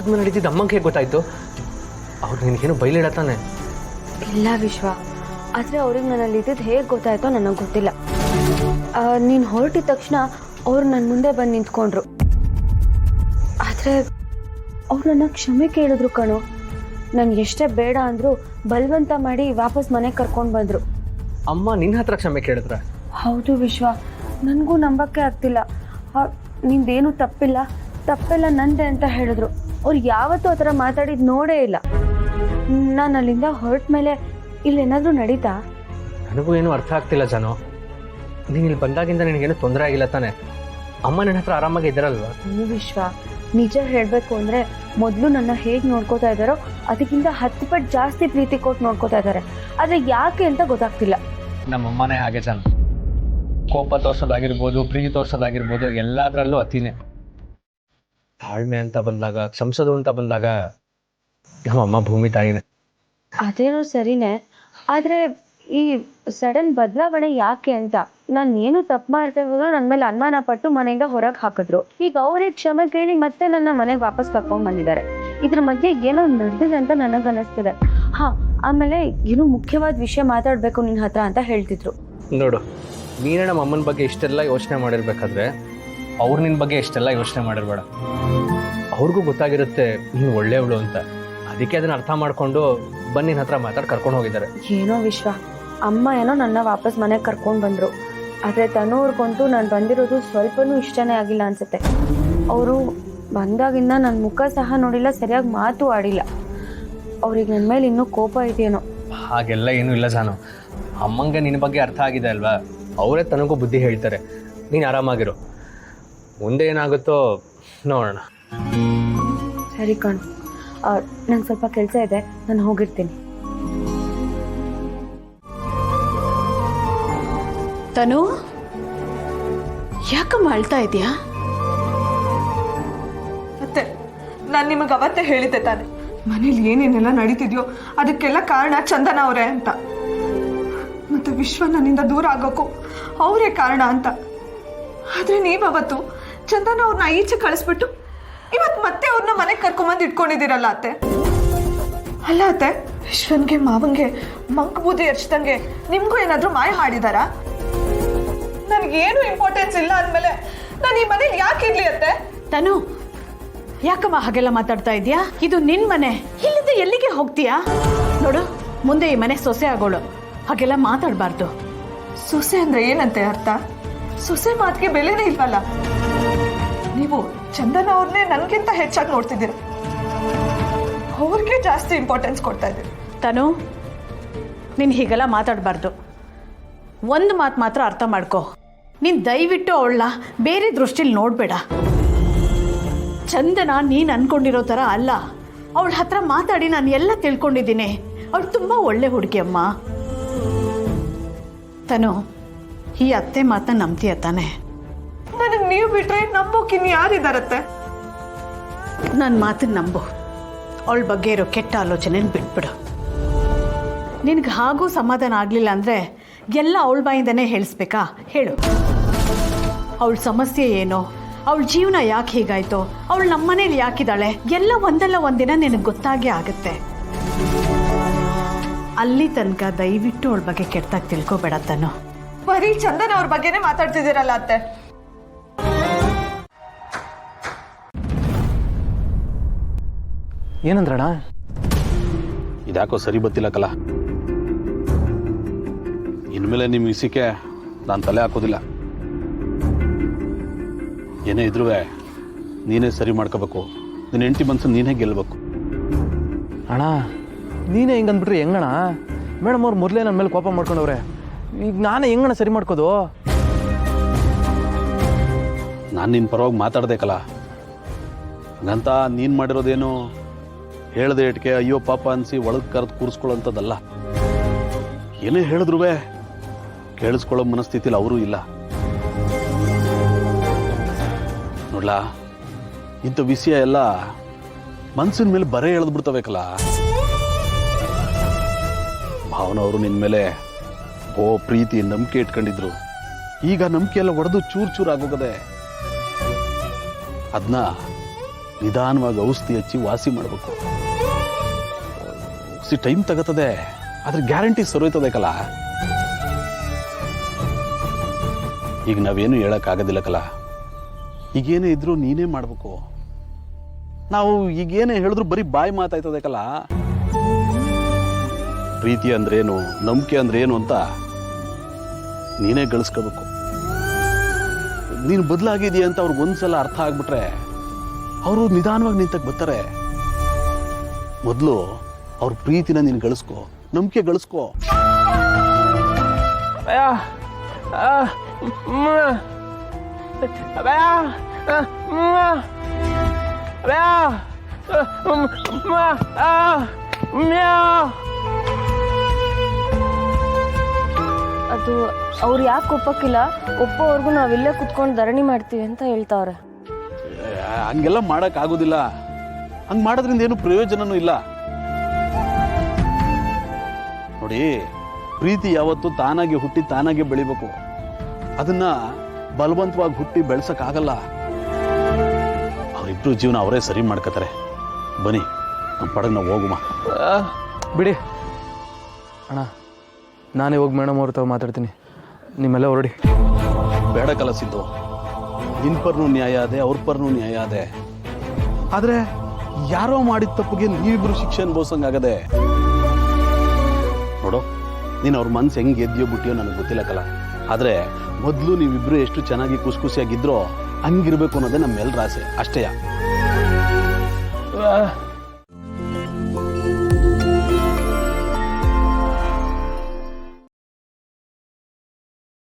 ಆದ್ಮೇಲೆ ನಡೀತಿದ್ದು ಅಮ್ಮಂಗೆ ಹೇಗೆ ಗೊತ್ತಾಯ್ತು? ಅವ್ರು ನಿನಗೇನು ಬೈಲಿಡತ್ತಾನೆ? ಇಲ್ಲ ವಿಶ್ವ, ಆದರೆ ಅವ್ರಿಗೆ ನನ್ನಲ್ಲಿ ಇದ್ದಿದ್ದು ಹೇಗೆ ಗೊತ್ತಾಯ್ತೋ ನನಗೆ ಗೊತ್ತಿಲ್ಲ. ನೀನು ಹೊರಟಿದ ತಕ್ಷಣ ಅವ್ರು ನನ್ನ ಮುಂದೆ ಬಂದು ನಿಂತ್ಕೊಂಡ್ರು. ಆದರೆ ಅವ್ರು ನನ್ನ ಕ್ಷಮೆ ಕೇಳಿದ್ರು ಕಣೋ. ನಾನು ಎಷ್ಟೇ ಬೇಡ ಅಂದರೂ ಬಲವಂತ ಮಾಡಿ ವಾಪಸ್ ಮನೆಗೆ ಕರ್ಕೊಂಡು ಬಂದರು. ಅಮ್ಮ ನಿನ್ನ ಹತ್ರ ಕ್ಷಮೆ ಕೇಳಿದ್ರ? ಹೌದು ವಿಶ್ವ, ನನಗೂ ನಂಬಕ್ಕೆ ಆಗ್ತಿಲ್ಲ. ನಿಂದೇನು ತಪ್ಪೆಲ್ಲ ನಂದೆ ಅಂತ ಹೇಳಿದ್ರು. ಅವ್ರು ಯಾವತ್ತೂ ಆ ಥರ ಮಾತಾಡಿದ್ದು ನೋಡೇ ಇಲ್ಲ. ನಾನು ಅಲ್ಲಿಂದ ಹೊರಟ ಮೇಲೆ ಇಲ್ಲೇನಾದರೂ ನಡೀತಾ? ನನಗೂ ಏನು ಅರ್ಥ ಆಗ್ತಿಲ್ಲ ಜಾನು. ನೀನು ಇಲ್ಲಿ ಬಂದಾಗಿಂದ ನಿನಗೇನು ತೊಂದರೆ ಆಗಿಲ್ಲ ತಾನೆ? ಅಮ್ಮ ನನ್ನ ಹತ್ರ ಆರಾಮಾಗಿ ಇದ್ದಾರಲ್ವಾ? ವಿಶ್ವ, ನಿಜ ಹೇಳಬೇಕು ಅಂದರೆ ಮೊದಲು ನನ್ನ ಹೇಗೆ ನೋಡ್ಕೋತಾ ಇದ್ದಾರೋ ಅದಕ್ಕಿಂತ 10 ಪಟ್ಟು ಜಾಸ್ತಿ ಪ್ರೀತಿ ಕೊಟ್ಟು ನೋಡ್ಕೋತಾ ಇದ್ದಾರೆ. ಆದರೆ ಯಾಕೆ ಅಂತ ಗೊತ್ತಾಗ್ತಿಲ್ಲ. ನಮ್ಮಮ್ಮನೇ ಹಾಗೆ ಜಾನು. ಕೋಪ ತೋರ್ಸೋದಾಗಿರ್ಬೋದು, ಪ್ರೀತಿ ತೋರ್ಸೋದಾಗಿರ್ಬೋದು, ಎಲ್ಲದರಲ್ಲೂ ಅತಿನೇ. ತಾಳ್ಮೆ ಅಂತ ಬಂದಾಗ, ಕ್ಷಮಿಸೋದು ಅಂತ ಬಂದಾಗ ನಮ್ಮಮ್ಮ ಭೂಮಿ ತಾಯಿನೇ. ಅದೇನೋ ಸರಿನೇ, ಆದರೆ ಈ ಸಡನ್ ಬದಲಾವಣೆ ಯಾಕೆ ಅಂತ ನಾನು ಏನು ತಪ್ಪು ಮಾಡ್ತೇವೋ ನನ್ನ ಮೇಲೆ ಅನುಮಾನ ಪಟ್ಟು ಮನೆಯಿಂದ ಹೊರಗೆ ಹಾಕಿದ್ರು. ಈಗ ಅವರೇ ಕ್ಷಮೆ ಕೇಳಿ ಮತ್ತೆ ನನ್ನ ಮನೆಗೆ ವಾಪಸ್ ಕರ್ಕೊಂಡು ಬಂದಿದ್ದಾರೆ. ಇದ್ರ ಮಧ್ಯೆ ಏನೋ ನಡೆದಿದೆ ಅಂತ ನನಗನ್ನಿಸ್ತಿದೆ. ಆಮೇಲೆ ಏನೋ ಮುಖ್ಯವಾದ ವಿಷಯ ಮಾತಾಡಬೇಕು ನಿನ್ನ ಹತ್ರ ಅಂತ ಹೇಳ್ತಿದ್ರು. ನೋಡು, ನೀನೇ ನಮ್ಮ ಅಮ್ಮನ ಬಗ್ಗೆ ಇಷ್ಟೆಲ್ಲ ಯೋಚನೆ ಮಾಡಿರ್ಬೇಕಾದ್ರೆ ಅವ್ರು ನಿನ್ನ ಬಗ್ಗೆ ಇಷ್ಟೆಲ್ಲ ಯೋಚನೆ ಮಾಡಿರ್ಬೇಡ. ಅವ್ರಿಗೂ ಗೊತ್ತಾಗಿರುತ್ತೆ ನೀನು ಒಳ್ಳೆಯವಳು ಅಂತ. ಅದಕ್ಕೆ ಅದನ್ನ ಅರ್ಥ ಮಾಡ್ಕೊಂಡು ಬನ್ನಿ ನಿನ್ನ ಹತ್ರ ಮಾತಾಡಿ ಕರ್ಕೊಂಡು ಹೋಗಿದ್ದಾರೆ. ಏನೋ ವಿಶ್ವ, ಅಮ್ಮ ಏನೋ ನನ್ನ ವಾಪಸ್ ಮನೆಗೆ ಕರ್ಕೊಂಡು ಬಂದರು. ಆದರೆ ತನ್ನೂರ್ಗಂತೂ ನಾನು ಬಂದಿರೋದು ಸ್ವಲ್ಪನೂ ಇಷ್ಟನೇ ಆಗಿಲ್ಲ ಅನ್ಸುತ್ತೆ. ಅವರು ಬಂದಾಗಿಂದ ನನ್ನ ಮುಖ ಸಹ ನೋಡಿಲ್ಲ, ಸರಿಯಾಗಿ ಮಾತು ಆಡಿಲ್ಲ. ಅವ್ರಿಗೆ ನನ್ನ ಮೇಲೆ ಇನ್ನೂ ಕೋಪ ಇದೆಯೇನೋ. ಹಾಗೆಲ್ಲ ಏನೂ ಇಲ್ಲ ಜಾನು. ಅಮ್ಮಂಗೆ ನಿನ್ನ ಬಗ್ಗೆ ಅರ್ಥ ಆಗಿದೆ ಅಲ್ವಾ? ಅವರೇ ತನಗೂ ಬುದ್ಧಿ ಹೇಳ್ತಾರೆ. ನೀನು ಆರಾಮಾಗಿರು. ಮುಂದೆ ಏನಾಗುತ್ತೋ ನೋಡೋಣ. ಸರಿ ಕಣ್, ನಂಗೆ ಸ್ವಲ್ಪ ಕೆಲಸ ಇದೆ, ನಾನು ಹೋಗಿರ್ತೀನಿ. ತನು, ಯಾಕಮ್ಮ ಅಳ್ತಾ ಇದೆಯಾ? ಮತ್ತೆ ನಾನು ನಿಮಗೆ ಅವತ್ತೇ ಹೇಳಿದ್ದೆ ತಾನೆ, ಮನೇಲಿ ಏನೇನೆಲ್ಲ ನಡೀತಿದ್ಯೋ ಅದಕ್ಕೆಲ್ಲ ಕಾರಣ ಚಂದನ ಅವರೇ ಅಂತ. ಮತ್ತೆ ವಿಶ್ವ ನನ್ನಿಂದ ದೂರ ಆಗೋಕ್ಕೂ ಅವರೇ ಕಾರಣ ಅಂತ. ಆದರೆ ನೀವವತ್ತು ಚಂದನ ಅವ್ರನ್ನ ಈಚೆ ಕಳಿಸ್ಬಿಟ್ಟು ಇವತ್ತು ಮತ್ತೆ ಅವ್ರನ್ನ ಮನೆಗೆ ಕರ್ಕೊಂಬಂದು ಇಟ್ಕೊಂಡಿದ್ದೀರಲ್ಲ ಅತ್ತೆ. ಅಲ್ಲ ಅತ್ತೆ, ವಿಶ್ವನ್ಗೆ ಮಾವಂಗೆ ಮಂಕ್ ಬೂದಿ ಹಚ್ದಂಗೆ ನಿಮಗೂ ಏನಾದರೂ ಮಾಯ ಮಾಡಿದಾರಾ? ನನಗೇನು ಇಂಪಾರ್ಟೆನ್ಸ್ ಇಲ್ಲ ಅಂದಮೇಲೆ ನಾನು ಈ ಮನೇಲಿ ಯಾಕೆ ಇರ್ಲಿ ಅತ್ತೆ? ತನು, ಯಾಕಮ್ಮ ಹಾಗೆಲ್ಲ ಮಾತಾಡ್ತಾ ಇದೀಯಾ? ಇದು ನಿನ್ ಮನೆ, ಇಲ್ಲಿಂದ ಎಲ್ಲಿಗೆ ಹೋಗ್ತೀಯಾ? ನೋಡು, ಮುಂದೆ ಈ ಮನೆ ಸೊಸೆ ಆಗೋಳು, ಹಾಗೆಲ್ಲ ಮಾತಾಡಬಾರ್ದು. ಸೊಸೆ ಅಂದ್ರೆ ಏನಂತೆ ಅರ್ಥ? ಸೊಸೆ ಮಾತಿಗೆ ಬೆಲೆನೇ ಇಲ್ವಲ್ಲ. ನೀವು ಚಂದನ ಅವ್ರನ್ನೇ ನನಗಿಂತ ಹೆಚ್ಚಾಗಿ ನೋಡ್ತಿದ್ದೀರ, ಅವ್ರಿಗೆ ಜಾಸ್ತಿ ಇಂಪಾರ್ಟೆನ್ಸ್ ಕೊಡ್ತಾ ಇದ್ದೀರಿ. ತನು, ನೀನು ಹೀಗೆಲ್ಲ ಮಾತಾಡಬಾರ್ದು. ಒಂದು ಮಾತು ಮಾತ್ರ ಅರ್ಥ ಮಾಡ್ಕೋ, ನೀನು ದಯವಿಟ್ಟು ಅವಳನ್ನ ಬೇರೆ ದೃಷ್ಟಿಲಿ ನೋಡಬೇಡ. ಚಂದನ ನೀನು ಅನ್ಕೊಂಡಿರೋ ಥರ ಅಲ್ಲ. ಅವಳ ಹತ್ರ ಮಾತಾಡಿ ನಾನು ಎಲ್ಲ ತಿಳ್ಕೊಂಡಿದ್ದೀನಿ. ಅವಳು ತುಂಬ ಒಳ್ಳೆ ಹುಡುಗಿ ಅಮ್ಮ. ತನು, ಈ ಅತ್ತೆ ಮಾತನ್ನ ನಂಬ್ತೀಯ ತಾನೆ? ನನಗೆ ನೀವು ಬಿಟ್ರೆ ನಂಬೋಕಿನ್ ಯಾರಿದಾರತ್ತೆ? ನನ್ನ ಮಾತನ್ನ ನಂಬು. ಅವಳ ಬಗ್ಗೆ ಇರೋ ಕೆಟ್ಟ ಆಲೋಚನೆನ ಬಿಟ್ಬಿಡು. ನಿನಗೆ ಹಾಗೂ ಸಮಾಧಾನ ಆಗಲಿಲ್ಲ ಅಂದರೆ ಎಲ್ಲ ಅವಳ ಬಾಯಿಂದನೇ ಹೇಳಿಸ್ಬೇಕಾ? ಹೇಳು. ಅವಳ ಸಮಸ್ಯೆ ಏನೋ, ಅವಳ ಜೀವನ ಯಾಕೆ ಹೀಗಾಯ್ತೋ, ಅವಳು ನಮ್ಮನೇಲಿ ಯಾಕಿದ್ದಾಳೆ, ಎಲ್ಲ ಒಂದಲ್ಲ ಒಂದಿನ ನಿನಗೆ ಗೊತ್ತಾಗೇ ಆಗುತ್ತೆ. ಅಲ್ಲಿ ತನಕ ದಯವಿಟ್ಟು ಅವಳ ಬಗ್ಗೆ ಕೆಟ್ಟದಾಗಿ ತಿಳ್ಕೊಬೇಡ ತನು. ಬರೀ ಚಂದನ ಅವ್ರ ಬಗ್ಗೆನೇ ಮಾತಾಡ್ತಿದ್ದೀರಲ್ಲ ಅತ್ತೆ. ಏನಂದ್ರಣ? ಇದ್ಯಾಕೋ ಸರಿ ಬತ್ತಿಲ್ಲ ಕಲ. ಇನ್ಮೇಲೆ ನಿಮ್ಮ ವಿಷಯಕ್ಕೆ ನಾನು ತಲೆ ಹಾಕೋದಿಲ್ಲ. ಏನೇ ಇದ್ರೂ ನೀನೇ ಸರಿ ಮಾಡ್ಕೋಬೇಕು. ನಿನ್ನ ಹೆಂಡತಿ ಮನಸ್ಸು ನೀನೇ ಗೆಲ್ಲಬೇಕು. ಅಣ್ಣ, ನೀನೇ ಹಿಂಗೆ ಅಂದ್ಬಿಟ್ರೆ ಹೆಂಗಣ್ಣ? ಮೇಡಮ್ ಅವ್ರು ಮೊದಲೇ ನನ್ನ ಮೇಲೆ ಕೋಪ ಮಾಡ್ಕೊಂಡವ್ರೆ. ಈಗ ನಾನೇ ಹೆಂಗಣ್ಣ ಸರಿ ಮಾಡ್ಕೋದು? ನಾನು ನಿನ್ನ ಪರವಾಗಿ ಮಾತಾಡ್ಬೇಕಲ್ಲ. ಹಂಗಂತ ನೀನು ಮಾಡಿರೋದೇನು ಹೇಳ್ದೆ ಇಟ್ಕೆ ಅಯ್ಯೋ ಪಾಪ ಅನಿಸಿ ಒಳಗೆ ಕರೆದು ಕೂರಿಸ್ಕೊಳ್ಳೋಂಥದ್ದಲ್ಲ. ಏನೇ ಹೇಳಿದ್ರು ಕೇಳಿಸ್ಕೊಳ್ಳೋ ಮನಸ್ಥಿತಿಲಿ ಅವರೂ ಇಲ್ಲ. ನೋಡ್ಲಾ, ಇಂಥ ವಿಷಯ ಎಲ್ಲ ಮನಸ್ಸಿನ ಮೇಲೆ ಬರೇ ಎಳೆದ್ಬಿಡ್ತಬೇಕಲ್ಲ. ಭಾವನವರು ನಿನ್ನ ಮೇಲೆ ಪ್ರೀತಿ ನಂಬಿಕೆ ಇಟ್ಕೊಂಡಿದ್ರು. ಈಗ ನಂಬಿಕೆ ಎಲ್ಲ ಒಡೆದು ಚೂರು ಚೂರು ಆಗೋಗದೆ. ಅದನ್ನ ನಿಧಾನವಾಗಿ ಔಷಧಿ ಹಚ್ಚಿ ವಾಸಿ ಮಾಡಬೇಕು. ಟೈಮ್ ತಗೋತದೆ, ಅದ್ರ ಗ್ಯಾರಂಟಿ ಸರೋಯ್ತದೆ ಕಲ. ಈಗ ನಾವೇನು ಹೇಳಕ್ಕಾಗೋದಿಲ್ಲ ಕಲ. ಈಗೇನೇ ಇದ್ರೂ ನೀನೇ ಮಾಡಬೇಕು. ನಾವು ಈಗೇನೇ ಹೇಳಿದ್ರು ಬರೀ ಬಾಯಿ ಮಾತಾಯ್ತದೆ ಕಲ. ಪ್ರೀತಿ ಅಂದ್ರೇನು, ನಂಬಿಕೆ ಅಂದ್ರೇನು ಅಂತ ನೀನೇ ಗಳಿಸ್ಕೋಬೇಕು. ನೀನು ಬದಲಾಗಿದೆಯಾ ಅಂತ ಅವ್ರಿಗೆ ಒಂದ್ಸಲ ಅರ್ಥ ಆಗ್ಬಿಟ್ರೆ ಅವರು ನಿಧಾನವಾಗಿ ನಿಂತಕ್ಕೆ ಬರ್ತಾರೆ. ಮೊದಲು ಅವ್ರ ಪ್ರೀತಿನ ನೀನು ಗಳಿಸ್ಕೋ, ನಂಬಿಕೆ ಗಳಿಸ್ಕೋ. ಅದು ಅವ್ರು ಯಾಕೆ ಒಪ್ಪಕ್ಕಿಲ್ಲ, ಒಪ್ಪೋವರೆಗೂ ನಾವಿಲ್ಲೇ ಕುತ್ಕೊಂಡು ಧರಣಿ ಮಾಡ್ತೀವಿ ಅಂತ ಹೇಳ್ತಾವ್ರೆ. ಹಂಗೆಲ್ಲ ಮಾಡಕ್ ಆಗೋದಿಲ್ಲ. ಹಂಗ್ ಮಾಡೋದ್ರಿಂದ ಏನು ಪ್ರಯೋಜನನೂ ಇಲ್ಲ. ನೋಡಿ, ಪ್ರೀತಿ ಯಾವತ್ತು ತಾನಾಗೆ ಹುಟ್ಟಿ ತಾನಾಗೆ ಬೆಳಿಬೇಕು. ಅದನ್ನ ಬಲವಂತವಾಗಿ ಹುಟ್ಟಿ ಬೆಳ್ಸಕ್ ಆಗಲ್ಲ. ಅವರಿಬ್ರು ಜೀವನ ಅವರೇ ಸರಿ ಮಾಡ್ಕೋತಾರೆ. ಬನ್ನಿ, ನಮ್ಮ ಪಡಗ್ ನಾವು ಹೋಗುಮ. ಬಿಡಿ ಅಣ್ಣ, ನಾನೇ ಹೋಗಿ ಮೇಡಮ್ ಅವ್ರ ತಾವು ಮಾತಾಡ್ತೀನಿ. ನಿಮ್ಮೆಲ್ಲ ಹೊರಡಿ. ಬೇಡ ಕಲಸಿದ್ದು. ನಿನ್ ಪರ್ನೂ ನ್ಯಾಯ ಅದೇ, ಅವ್ರ ಪರ್ನೂ ನ್ಯಾಯ ಅದೇ. ಆದ್ರೆ ಯಾರೋ ಮಾಡಿದ ತಪ್ಪಿಗೆ ನೀವಿಬ್ರು ಶಿಕ್ಷೆ ಅನುಭವಿಸಂಗಾಗದೆ. ನೋಡು, ನೀನು ಅವ್ರ ಮನ್ಸು ಹೆಂಗೆ ಎದ್ದಿಯೋ ಬಿಟ್ಟಿಯೋ ನನಗೆ ಗೊತ್ತಿಲ್ಲ ಕಲ. ಆದ್ರೆ ಮೊದಲು ನೀವಿಬ್ರು ಎಷ್ಟು ಚೆನ್ನಾಗಿ ಖುಷಿಯಾಗಿದ್ರೋ ಹಂಗಿರ್ಬೇಕು ಅನ್ನೋದೇ ನಮ್ಮೆಲ್ಲರ ಆಸೆ ಅಷ್ಟೇಯ.